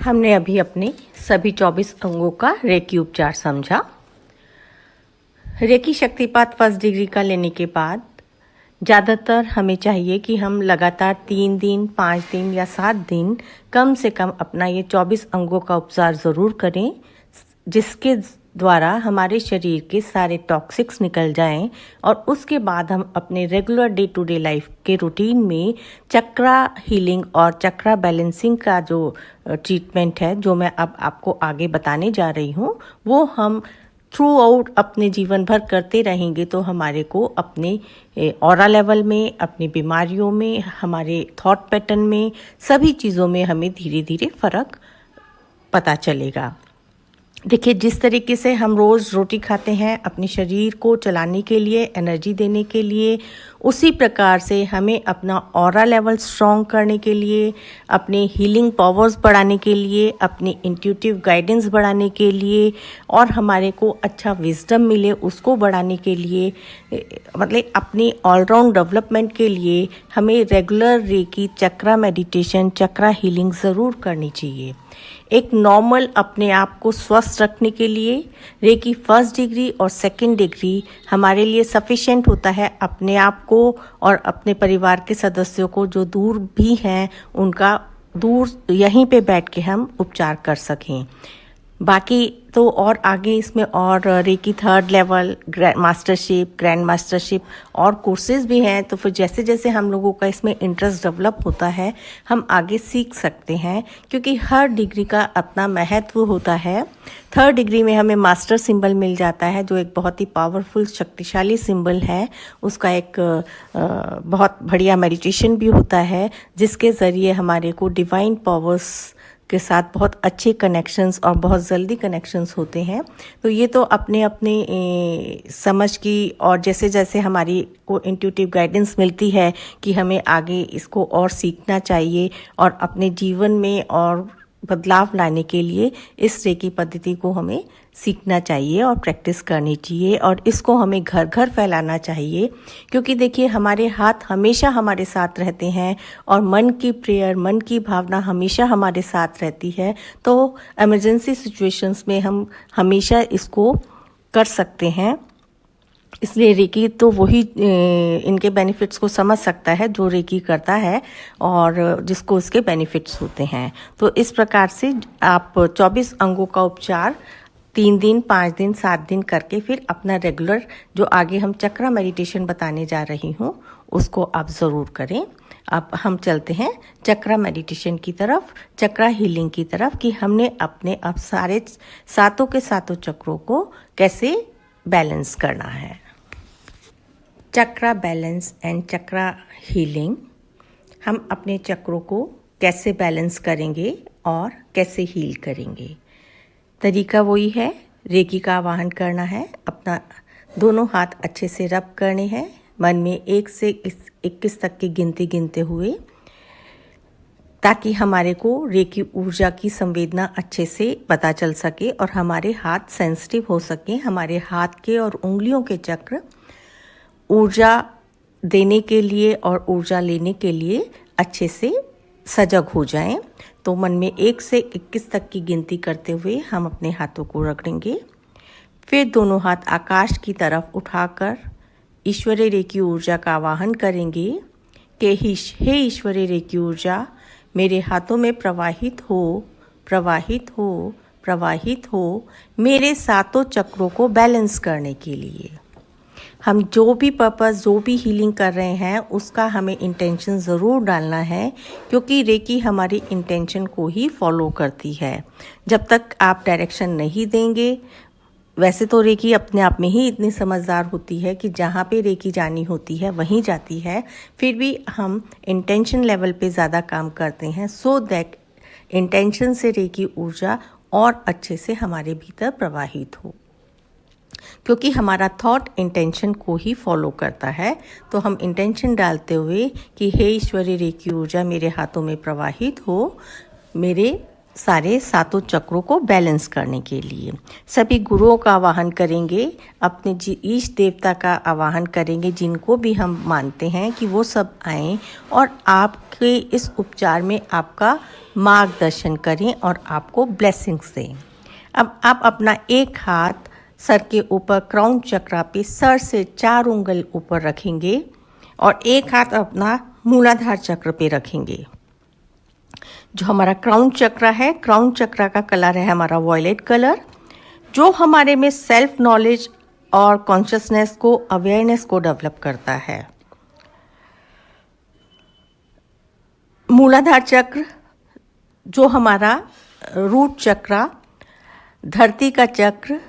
हमने अभी अपने सभी 24 अंगों का रेकी उपचार समझा। रेकी शक्तिपात फर्स्ट डिग्री का लेने के बाद ज़्यादातर हमें चाहिए कि हम लगातार 3 दिन, 5 दिन या 7 दिन कम से कम अपना ये 24 अंगों का उपचार ज़रूर करें, जिसके द्वारा हमारे शरीर के सारे टॉक्सिक्स निकल जाएं और उसके बाद हम अपने regular day to day life के रूटीन में चक्रा हीलिंग और चक्रा बैलेंसिंग का जो ट्रीटमेंट है, जो मैं अब आपको आगे बताने जा रही हूँ, वो हम थ्रू आउट अपने जीवन भर करते रहेंगे तो हमारे को अपने ऑरा लेवल में, अपनी बीमारियों में, हमारे थॉट पैटर्न में, सभी चीज़ों में हमें धीरे धीरे फ़र्क पता चलेगा। देखिए, जिस तरीके से हम रोज़ रोटी खाते हैं अपने शरीर को चलाने के लिए, एनर्जी देने के लिए, उसी प्रकार से हमें अपना ऑरा लेवल स्ट्रॉन्ग करने के लिए, अपने हीलिंग पावर्स बढ़ाने के लिए, अपनी इंट्यूटिव गाइडेंस बढ़ाने के लिए और हमारे को अच्छा विजडम मिले उसको बढ़ाने के लिए, मतलब अपनी ऑलराउंड डेवलपमेंट के लिए हमें रेगुलर रेकी चक्रा मेडिटेशन, चक्रा हीलिंग ज़रूर करनी चाहिए। एक नॉर्मल अपने आप को स्वस्थ रखने के लिए रेकी फर्स्ट डिग्री और सेकंड डिग्री हमारे लिए सफिशिएंट होता है अपने आप को और अपने परिवार के सदस्यों को जो दूर भी हैं उनका दूर यहीं पे बैठ के हम उपचार कर सकें। बाकी तो और आगे इसमें और reiki third level, mastership, grand mastership और कोर्सेज भी हैं, तो फिर जैसे जैसे हम लोगों का इसमें इंटरेस्ट डेवलप होता है हम आगे सीख सकते हैं, क्योंकि हर डिग्री का अपना महत्व होता है। थर्ड डिग्री में हमें मास्टर सिंबल मिल जाता है, जो एक बहुत ही पावरफुल शक्तिशाली सिंबल है। उसका एक बहुत बढ़िया मेडिटेशन भी होता है, जिसके ज़रिए हमारे को डिवाइन पावर्स के साथ बहुत अच्छे कनेक्शंस और बहुत जल्दी कनेक्शंस होते हैं। तो ये तो अपने अपने समझ की और जैसे जैसे हमारी को इंट्यूटिव गाइडेंस मिलती है कि हमें आगे इसको और सीखना चाहिए और अपने जीवन में और बदलाव लाने के लिए इस रेकी पद्धति को हमें सीखना चाहिए और प्रैक्टिस करनी चाहिए और इसको हमें घर घर फैलाना चाहिए, क्योंकि देखिए हमारे हाथ हमेशा हमारे साथ रहते हैं और मन की प्रेयर, मन की भावना हमेशा हमारे साथ रहती है। तो इमरजेंसी सिचुएशंस में हम हमेशा इसको कर सकते हैं। इसलिए रेकी तो वही इनके बेनिफिट्स को समझ सकता है जो रेकी करता है और जिसको उसके बेनिफिट्स होते हैं। तो इस प्रकार से आप 24 अंगों का उपचार 3 दिन, 5 दिन, 7 दिन करके फिर अपना रेगुलर जो आगे हम चक्रा मेडिटेशन बताने जा रही हूँ उसको आप ज़रूर करें। अब हम चलते हैं चक्रा मेडिटेशन की तरफ, चक्रा हीलिंग की तरफ, कि हमने अपने अब सारे सातों के सातों चक्रों को कैसे बैलेंस करना है। चक्रा बैलेंस एंड चक्रा हीलिंग, हम अपने चक्रों को कैसे बैलेंस करेंगे और कैसे हील करेंगे। तरीका वही है, रेकी का आवाहन करना है, अपना दोनों हाथ अच्छे से रब करने हैं, मन में 1 से 21 तक की गिनती गिनते हुए, ताकि हमारे को रेकी ऊर्जा की संवेदना अच्छे से पता चल सके और हमारे हाथ सेंसिटिव हो सके, हमारे हाथ के और उंगलियों के चक्र ऊर्जा देने के लिए और ऊर्जा लेने के लिए अच्छे से सजग हो जाएं। तो मन में 1 से 21 तक की गिनती करते हुए हम अपने हाथों को रगड़ेंगे। फिर दोनों हाथ आकाश की तरफ उठाकर ईश्वरीय रेकी ऊर्जा का आवाहन करेंगे कि हे ईश्वरीय रेकी ऊर्जा मेरे हाथों में प्रवाहित हो, प्रवाहित हो, प्रवाहित हो, मेरे सातों चक्रों को बैलेंस करने के लिए। हम जो भी पर्पस, जो भी हीलिंग कर रहे हैं उसका हमें इंटेंशन ज़रूर डालना है, क्योंकि रेकी हमारी इंटेंशन को ही फॉलो करती है। जब तक आप डायरेक्शन नहीं देंगे, वैसे तो रेकी अपने आप में ही इतनी समझदार होती है कि जहाँ पे रेकी जानी होती है वहीं जाती है, फिर भी हम इंटेंशन लेवल पे ज़्यादा काम करते हैं, सो दैट इंटेंशन से रेकी ऊर्जा और अच्छे से हमारे भीतर प्रवाहित हो, क्योंकि हमारा थॉट इंटेंशन को ही फॉलो करता है। तो हम इंटेंशन डालते हुए कि हे ईश्वरीय रेकी ऊर्जा मेरे हाथों में प्रवाहित हो, मेरे सारे सातों चक्रों को बैलेंस करने के लिए। सभी गुरुओं का आवाहन करेंगे, अपने ईष्ट देवता का आवाहन करेंगे, जिनको भी हम मानते हैं कि वो सब आएं और आपके इस उपचार में आपका मार्गदर्शन करें और आपको ब्लेसिंग्स दें। अब आप अपना एक हाथ सर के ऊपर क्राउन चक्र पे सर से 4 उंगल ऊपर रखेंगे और एक हाथ अपना मूलाधार चक्र पे रखेंगे। जो हमारा क्राउन चक्र है, क्राउन चक्र का कलर है हमारा वॉयलेट कलर, जो हमारे में सेल्फ नॉलेज और कॉन्शियसनेस को, अवेयरनेस को डेवलप करता है। मूलाधार चक्र जो हमारा रूट चक्र, धरती का चक्र,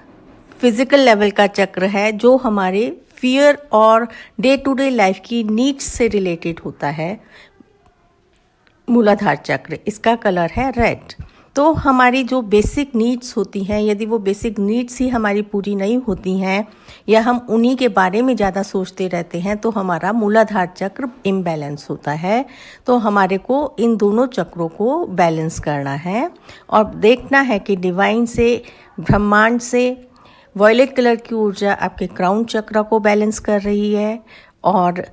फिजिकल लेवल का चक्र है, जो हमारे फियर और डे टू डे लाइफ की नीड्स से रिलेटेड होता है। मूलाधार चक्र, इसका कलर है रेड। तो हमारी जो बेसिक नीड्स होती हैं, यदि वो बेसिक नीड्स ही हमारी पूरी नहीं होती हैं या हम उन्हीं के बारे में ज़्यादा सोचते रहते हैं, तो हमारा मूलाधार चक्र इम्बैलेंस होता है। तो हमारे को इन दोनों चक्रों को बैलेंस करना है और देखना है कि डिवाइन से, ब्रह्मांड से वॉयलेट कलर की ऊर्जा आपके क्राउन चक्र को बैलेंस कर रही है और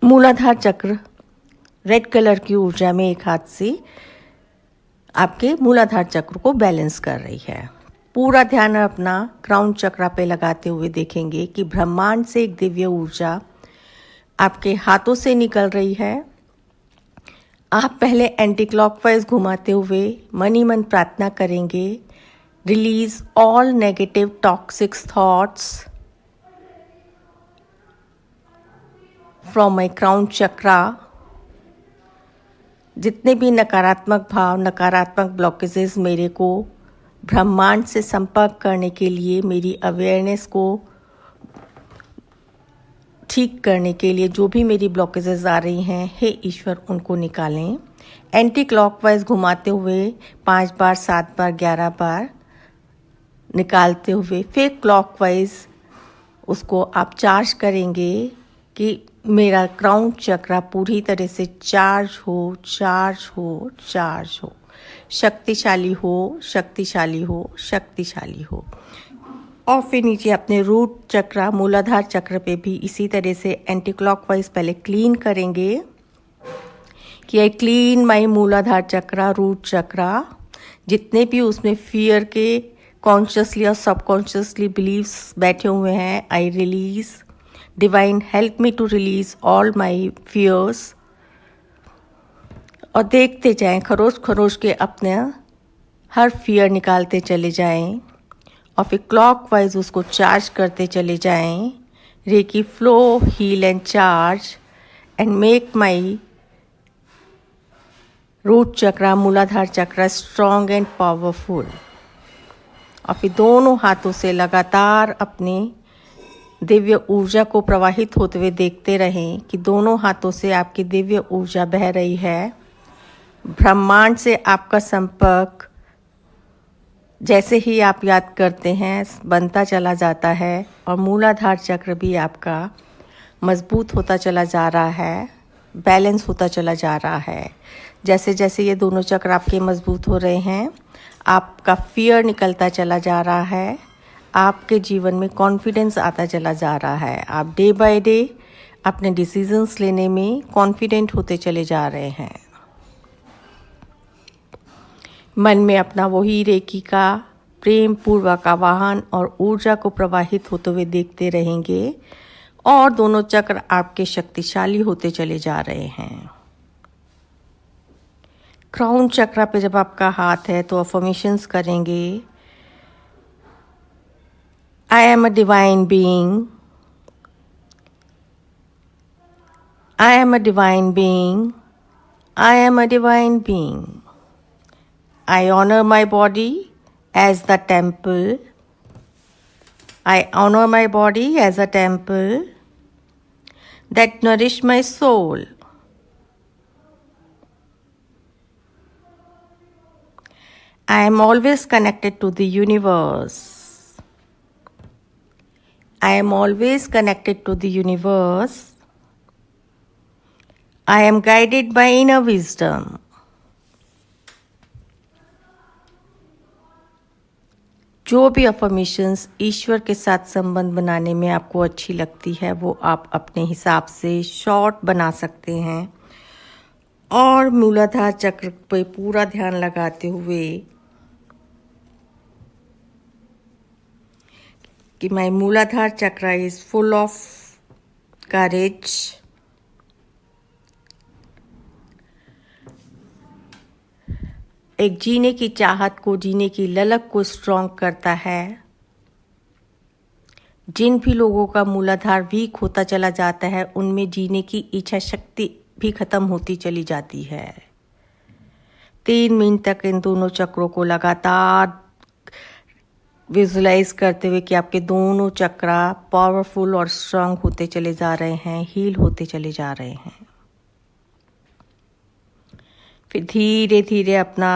मूलाधार चक्र रेड कलर की ऊर्जा में एक हाथ से आपके मूलाधार चक्र को बैलेंस कर रही है। पूरा ध्यान अपना क्राउन चक्र पे लगाते हुए देखेंगे कि ब्रह्मांड से एक दिव्य ऊर्जा आपके हाथों से निकल रही है। आप पहले एंटी क्लॉकवाइज घुमाते हुए मन ही मन प्रार्थना करेंगे, release all negative toxic thoughts from my crown चक्र। जितने भी नकारात्मक भाव, नकारात्मक ब्लॉकेजेस मेरे को ब्रह्मांड से संपर्क करने के लिए, मेरी अवेयरनेस को ठीक करने के लिए जो भी मेरी ब्लॉकेजेस आ रही हैं, हे ईश्वर उनको निकालें। एंटी क्लॉकवाइज घुमाते हुए 5 बार, 7 बार, 11 बार निकालते हुए फिर क्लॉकवाइज उसको आप चार्ज करेंगे कि मेरा क्राउन चक्र पूरी तरह से चार्ज हो, चार्ज हो, चार्ज हो, शक्तिशाली हो, शक्तिशाली हो, शक्तिशाली हो। और फिर नीचे अपने रूट चक्र, मूलाधार चक्र पे भी इसी तरह से एंटी क्लॉकवाइज पहले क्लीन करेंगे कि आई क्लीन माई मूलाधार चक्र, रूट चक्र। जितने भी उसमें फियर के कॉन्शियसली और सबकॉन्शियसली बिलीव्स बैठे हुए हैं, I release. Divine help me to release all my fears. और देखते जाएं, खरोच खरोच के अपने हर फियर निकालते चले जाएं और फिर क्लॉकवाइज उसको चार्ज करते चले जाएं। Reiki flow, heal and charge and make my root chakra, मूलाधार चक्र स्ट्रॉन्ग एंड पावरफुल। और फिर दोनों हाथों से लगातार अपने दिव्य ऊर्जा को प्रवाहित होते हुए देखते रहें कि दोनों हाथों से आपकी दिव्य ऊर्जा बह रही है। ब्रह्मांड से आपका संपर्क जैसे ही आप याद करते हैं बनता चला जाता है और मूलाधार चक्र भी आपका मजबूत होता चला जा रहा है, बैलेंस होता चला जा रहा है। जैसे जैसे ये दोनों चक्र आपके मजबूत हो रहे हैं, आपका फियर निकलता चला जा रहा है, आपके जीवन में कॉन्फिडेंस आता चला जा रहा है। आप डे बाय डे अपने डिसीजंस लेने में कॉन्फिडेंट होते चले जा रहे हैं। मन में अपना वही रेकी का प्रेम पूर्वक आवाहन और ऊर्जा को प्रवाहित होते हुए देखते रहेंगे और दोनों चक्र आपके शक्तिशाली होते चले जा रहे हैं। क्राउन चक्र पे जब आपका हाथ है तो अफर्मेशंस करेंगे, I am a divine being. I am a divine being. I am a divine being. I honor my body as the temple. I honor my body as a temple that nourish my soul. I am always connected to the universe. I am always connected to the universe. I am guided by inner wisdom. जो भी affirmations ईश्वर के साथ संबंध बनाने में आपको अच्छी लगती है वो आप अपने हिसाब से शॉर्ट बना सकते हैं और मूलाधार चक्र पे पूरा ध्यान लगाते हुए कि माय मूलाधार चक्र इज फुल ऑफ करेज, एक जीने की चाहत को, जीने की ललक को स्ट्रॉन्ग करता है। जिन भी लोगों का मूलाधार वीक होता चला जाता है उनमें जीने की इच्छा शक्ति भी खत्म होती चली जाती है। 3 मिनट तक इन दोनों चक्रों को लगातार विजुलाइज करते हुए कि आपके दोनों चक्रा पावरफुल और स्ट्रांग होते चले जा रहे हैं, हील होते चले जा रहे हैं। फिर धीरे धीरे अपना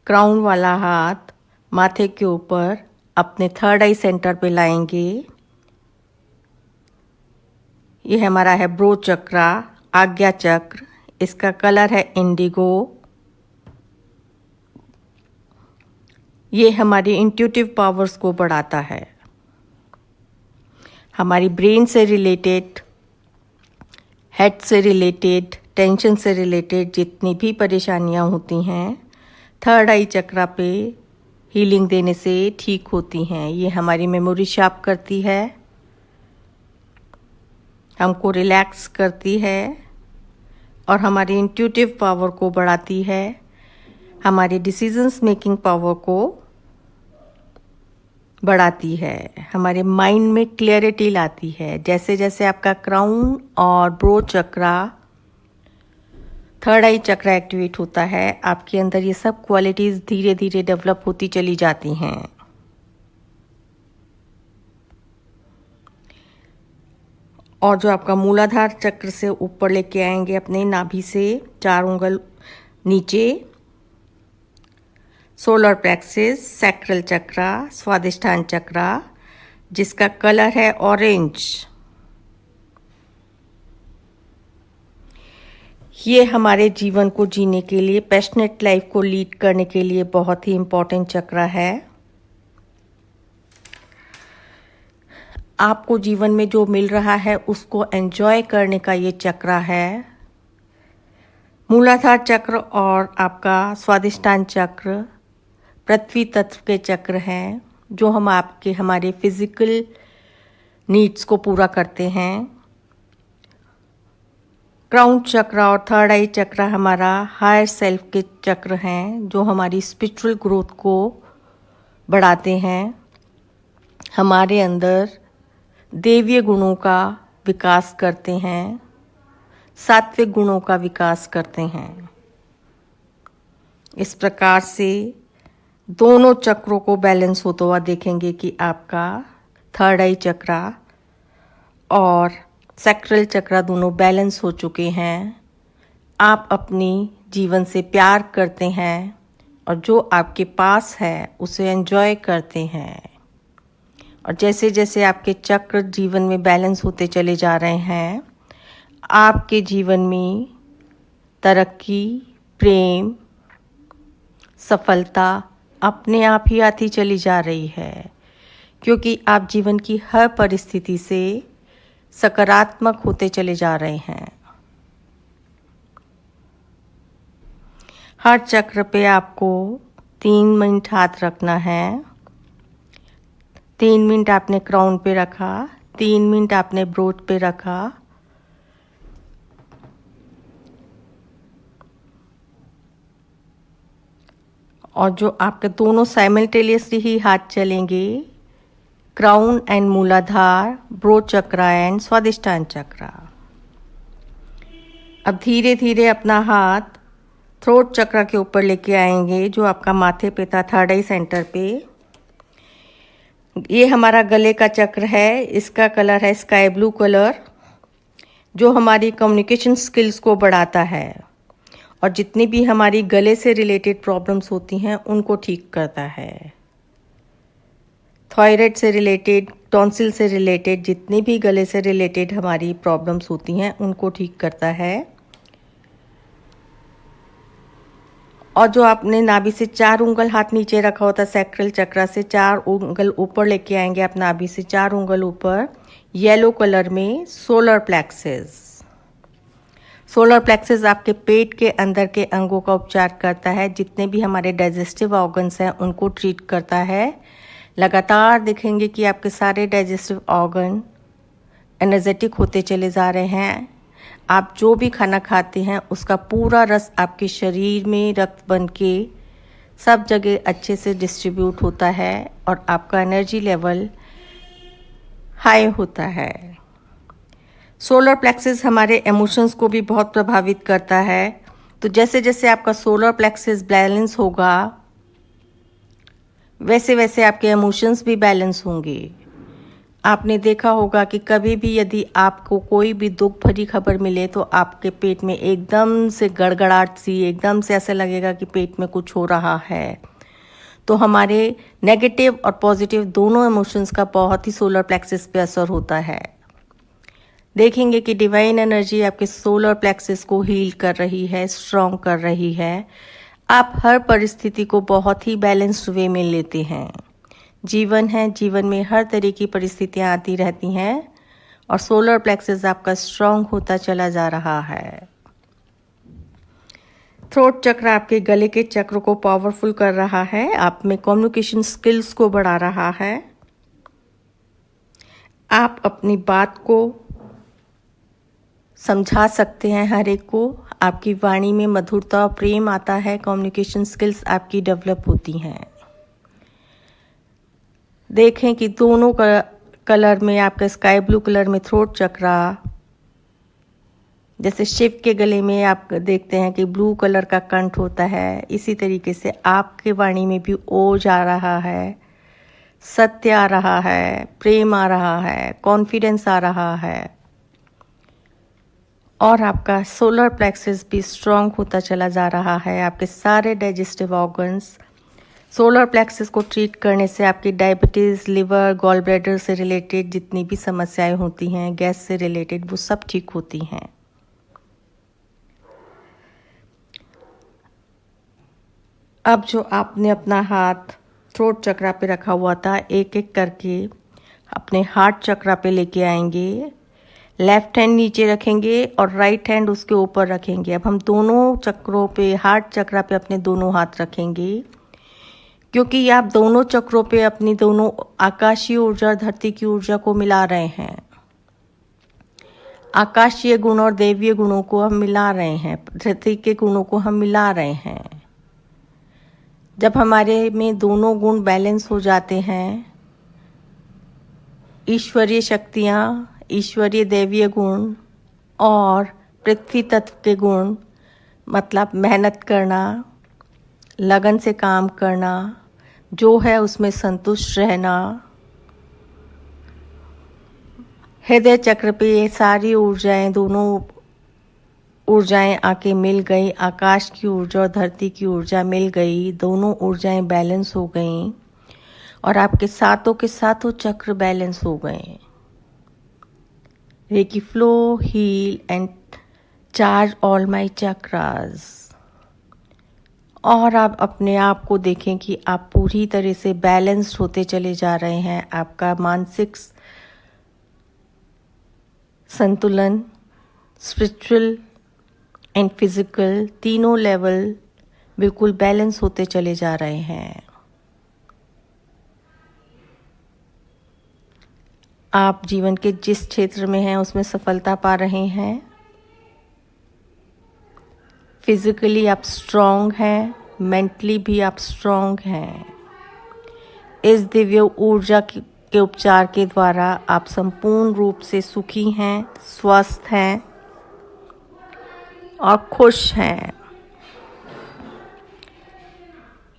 क्राउन वाला हाथ माथे के ऊपर अपने थर्ड आई सेंटर पे लाएंगे। ये हमारा है ब्रो चक्रा, आज्ञा चक्र। इसका कलर है इंडिगो। ये हमारी इंट्यूटिव पावर्स को बढ़ाता है। हमारी ब्रेन से रिलेटेड, हेड से रिलेटेड, टेंशन से रिलेटेड जितनी भी परेशानियां होती हैं थर्ड आई चक्रा पे हीलिंग देने से ठीक होती हैं। ये हमारी मेमोरी शार्प करती है, हमको रिलैक्स करती है और हमारी इंट्यूटिव पावर को बढ़ाती है, हमारी डिसीजंस मेकिंग पावर को बढ़ाती है, हमारे माइंड में क्लैरिटी लाती है। जैसे जैसे आपका क्राउन और ब्रो चक्रा, थर्ड आई चक्रा एक्टिवेट होता है, आपके अंदर ये सब क्वालिटीज धीरे धीरे डेवलप होती चली जाती हैं। और जो आपका मूलाधार चक्र से ऊपर लेके आएंगे अपने नाभि से 4 उंगल नीचे, सोलर प्लेक्सिस, सैक्रल चक्रा, स्वादिष्ठान चक्रा जिसका कलर है ऑरेंज। ये हमारे जीवन को जीने के लिए, पैशनेट लाइफ को लीड करने के लिए बहुत ही इम्पोर्टेंट चक्रा है। आपको जीवन में जो मिल रहा है उसको एंजॉय करने का ये चक्रा है। मूलाधार चक्र और आपका स्वादिष्ठान चक्र पृथ्वी तत्व के चक्र हैं जो हम आपके हमारे फिजिकल नीड्स को पूरा करते हैं। क्राउन चक्र और थर्ड आई चक्र हमारा हायर सेल्फ के चक्र हैं जो हमारी स्पिरिचुअल ग्रोथ को बढ़ाते हैं, हमारे अंदर देवीय गुणों का विकास करते हैं, सात्विक गुणों का विकास करते हैं। इस प्रकार से दोनों चक्रों को बैलेंस होता हुआ देखेंगे कि आपका थर्ड आई चक्रा और सैक्रल चक्रा दोनों बैलेंस हो चुके हैं। आप अपनी जीवन से प्यार करते हैं और जो आपके पास है उसे एंजॉय करते हैं। और जैसे जैसे आपके चक्र जीवन में बैलेंस होते चले जा रहे हैं, आपके जीवन में तरक्की, प्रेम, सफलता अपने आप ही आती चली जा रही है, क्योंकि आप जीवन की हर परिस्थिति से सकारात्मक होते चले जा रहे हैं। हर चक्र पे आपको 3 मिनट हाथ रखना है। 3 मिनट आपने क्राउन पे रखा, 3 मिनट आपने ब्रोच पे रखा। और जो आपके दोनों साइमल्टेनियसली ही हाथ चलेंगे, क्राउन एंड मूलाधार, ब्रो चक्रा एंड स्वादिष्ठान चक्रा। अब धीरे धीरे अपना हाथ थ्रोट चक्रा के ऊपर लेके आएंगे जो आपका माथे पे था, थर्ड आई सेंटर पे। ये हमारा गले का चक्र है, इसका कलर है स्काई ब्लू कलर जो हमारी कम्युनिकेशन स्किल्स को बढ़ाता है और जितनी भी हमारी गले से रिलेटेड प्रॉब्लम्स होती हैं उनको ठीक करता है। थायराइड से रिलेटेड, टॉन्सिल से रिलेटेड, जितनी भी गले से रिलेटेड हमारी प्रॉब्लम्स होती हैं उनको ठीक करता है। और जो आपने नाभि से 4 उंगल हाथ नीचे रखा होता सैक्रल चक्र से 4 उंगल ऊपर लेके आएंगे आप नाभि से 4 उंगल ऊपर, येलो कलर में सोलर प्लेक्सेस। सोलर प्लेक्सेस आपके पेट के अंदर के अंगों का उपचार करता है, जितने भी हमारे डाइजेस्टिव ऑर्गन्स हैं उनको ट्रीट करता है। लगातार देखेंगे कि आपके सारे डाइजेस्टिव ऑर्गन एनर्जेटिक होते चले जा रहे हैं। आप जो भी खाना खाते हैं उसका पूरा रस आपके शरीर में रक्त बन के सब जगह अच्छे से डिस्ट्रीब्यूट होता है और आपका एनर्जी लेवल हाई होता है। सोलर प्लेक्सेस हमारे इमोशंस को भी बहुत प्रभावित करता है। तो जैसे जैसे आपका सोलर प्लेक्सेस बैलेंस होगा वैसे वैसे आपके इमोशंस भी बैलेंस होंगे। आपने देखा होगा कि कभी भी यदि आपको कोई भी दुख भरी खबर मिले तो आपके पेट में एकदम से गड़गड़ाहट सी, एकदम से ऐसा लगेगा कि पेट में कुछ हो रहा है। तो हमारे नेगेटिव और पॉजिटिव दोनों इमोशंस का बहुत ही सोलर प्लेक्सेस पे असर होता है। देखेंगे कि डिवाइन एनर्जी आपके सोलर प्लेक्सेस को हील कर रही है, स्ट्रॉन्ग कर रही है। आप हर परिस्थिति को बहुत ही बैलेंस्ड वे में लेते हैं। जीवन है, जीवन में हर तरह की परिस्थितियां आती रहती हैं और सोलर प्लेक्सेस आपका स्ट्रॉन्ग होता चला जा रहा है। थ्रोट चक्र आपके गले के चक्र को पावरफुल कर रहा है, आप में कम्युनिकेशन स्किल्स को बढ़ा रहा है। आप अपनी बात को समझा सकते हैं हर एक को। आपकी वाणी में मधुरता और प्रेम आता है, कम्युनिकेशन स्किल्स आपकी डेवलप होती हैं। देखें कि दोनों कलर में आपका स्काई ब्लू कलर में थ्रोट चक्रा, जैसे शिव के गले में आप देखते हैं कि ब्लू कलर का कंठ होता है, इसी तरीके से आपके वाणी में भी ओज आ रहा है, सत्य आ रहा है, प्रेम आ रहा है, कॉन्फिडेंस आ रहा है और आपका सोलर प्लेक्सस भी स्ट्रॉन्ग होता चला जा रहा है। आपके सारे डाइजेस्टिव ऑर्गन्स सोलर प्लेक्सस को ट्रीट करने से आपकी डायबिटीज़, लिवर, गॉल ब्लैडर से रिलेटेड जितनी भी समस्याएं होती हैं, गैस से रिलेटेड, वो सब ठीक होती हैं। अब जो आपने अपना हाथ थ्रोट चक्रा पे रखा हुआ था, एक एक करके अपने हार्ट चक्रा पे लेके आएंगे। लेफ्ट हैंड नीचे रखेंगे और राइट हैंड उसके ऊपर रखेंगे। अब हम दोनों चक्रों पे, हार्ट चक्रा पे अपने दोनों हाथ रखेंगे, क्योंकि आप दोनों चक्रों पे अपनी दोनों आकाशीय ऊर्जा, धरती की ऊर्जा को मिला रहे हैं। आकाशीय गुण और दैवीय गुणों को हम मिला रहे हैं, धरती के गुणों को हम मिला रहे हैं। जब हमारे में दोनों गुण बैलेंस हो जाते हैं, ईश्वरीय शक्तियाँ, ईश्वरीय दैवीय गुण और पृथ्वी तत्व के गुण, मतलब मेहनत करना, लगन से काम करना, जो है उसमें संतुष्ट रहना, हृदय चक्र पे ये सारी ऊर्जाएं, दोनों ऊर्जाएं आके मिल गई। आकाश की ऊर्जा और धरती की ऊर्जा मिल गई, दोनों ऊर्जाएं बैलेंस हो गई और आपके सातों के सातों चक्र बैलेंस हो गए। Reiki flow, heal and charge all my chakras. और आप अपने आप को देखें कि आप पूरी तरह से बैलेंस्ड होते चले जा रहे हैं। आपका मानसिक संतुलन, स्पिरिचुअल एंड फिजिकल, तीनों लेवल बिल्कुल बैलेंस होते चले जा रहे हैं। आप जीवन के जिस क्षेत्र में हैं उसमें सफलता पा रहे हैं। फिजिकली आप स्ट्रॉन्ग हैं, मेंटली भी आप स्ट्रॉन्ग हैं। इस दिव्य ऊर्जा के उपचार के द्वारा आप संपूर्ण रूप से सुखी हैं, स्वस्थ हैं और खुश हैं।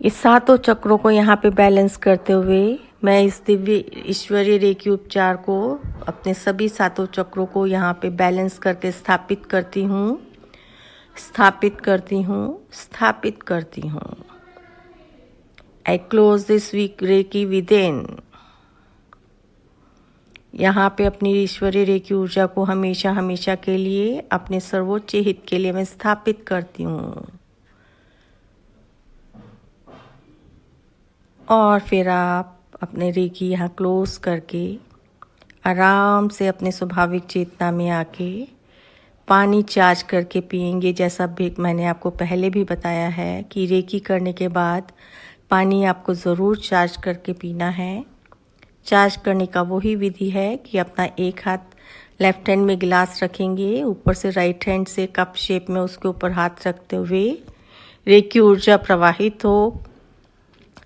ये सातों चक्रों को यहाँ पे बैलेंस करते हुए मैं इस दिव्य ईश्वरीय रेकी उपचार को अपने सभी सातों चक्रों को यहाँ पे बैलेंस करके स्थापित करती हूँ, स्थापित करती हूँ, स्थापित करती हूँ। I close this week reiki within. यहाँ पे अपनी ईश्वरीय रेकी ऊर्जा को हमेशा हमेशा के लिए अपने सर्वोच्च हित के लिए मैं स्थापित करती हूँ। और फिर आप अपने रेकी यहाँ क्लोज करके आराम से अपने स्वाभाविक चेतना में आके पानी चार्ज करके पिएंगे। जैसा भी मैंने आपको पहले भी बताया है कि रेकी करने के बाद पानी आपको ज़रूर चार्ज करके पीना है। चार्ज करने का वही विधि है कि अपना एक हाथ लेफ्ट हैंड में गिलास रखेंगे, ऊपर से राइट हैंड से कप शेप में उसके ऊपर हाथ रखते हुए रेकी ऊर्जा प्रवाहित हो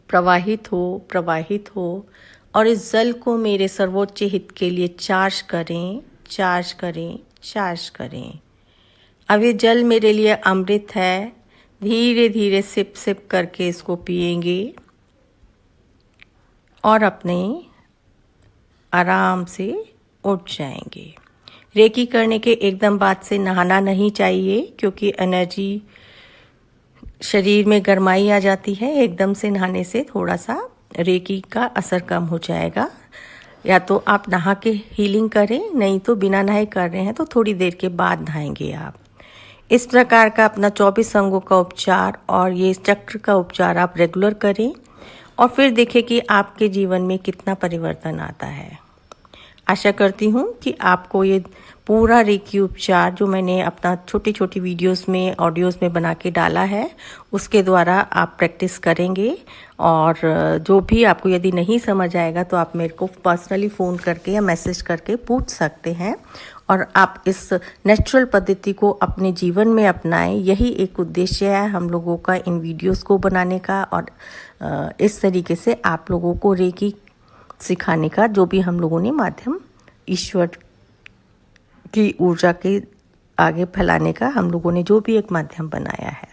प्रवाहित हो प्रवाहित हो और इस जल को मेरे सर्वोच्च हित के लिए चार्ज करें चार्ज करें चार्ज करें। अब ये जल मेरे लिए अमृत है। धीरे धीरे सिप सिप करके इसको पिएंगे और अपने आराम से उठ जाएंगे। रेकी करने के एकदम बाद से नहाना नहीं चाहिए, क्योंकि एनर्जी शरीर में गर्माई आ जाती है। एकदम से नहाने से थोड़ा सा रेकी का असर कम हो जाएगा। या तो आप नहा के हीलिंग करें, नहीं तो बिना नहाए कर रहे हैं तो थोड़ी देर के बाद नहाएंगे आप। इस प्रकार का अपना 24 अंगों का उपचार और ये चक्र का उपचार आप रेगुलर करें और फिर देखें कि आपके जीवन में कितना परिवर्तन आता है। आशा करती हूँ कि आपको ये पूरा रेकी उपचार जो मैंने अपना छोटी छोटी वीडियोस में ऑडियोज़ में बना के डाला है उसके द्वारा आप प्रैक्टिस करेंगे। और जो भी आपको यदि नहीं समझ आएगा तो आप मेरे को पर्सनली फ़ोन करके या मैसेज करके पूछ सकते हैं और आप इस नेचुरल पद्धति को अपने जीवन में अपनाएं। यही एक उद्देश्य है हम लोगों का इन वीडियोस को बनाने का और इस तरीके से आप लोगों को रेकी सिखाने का, जो भी हम लोगों ने माध्यम ईश्वर की ऊर्जा के आगे फैलाने का हम लोगों ने जो भी एक माध्यम बनाया है।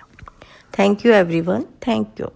Thank you everyone, thank you.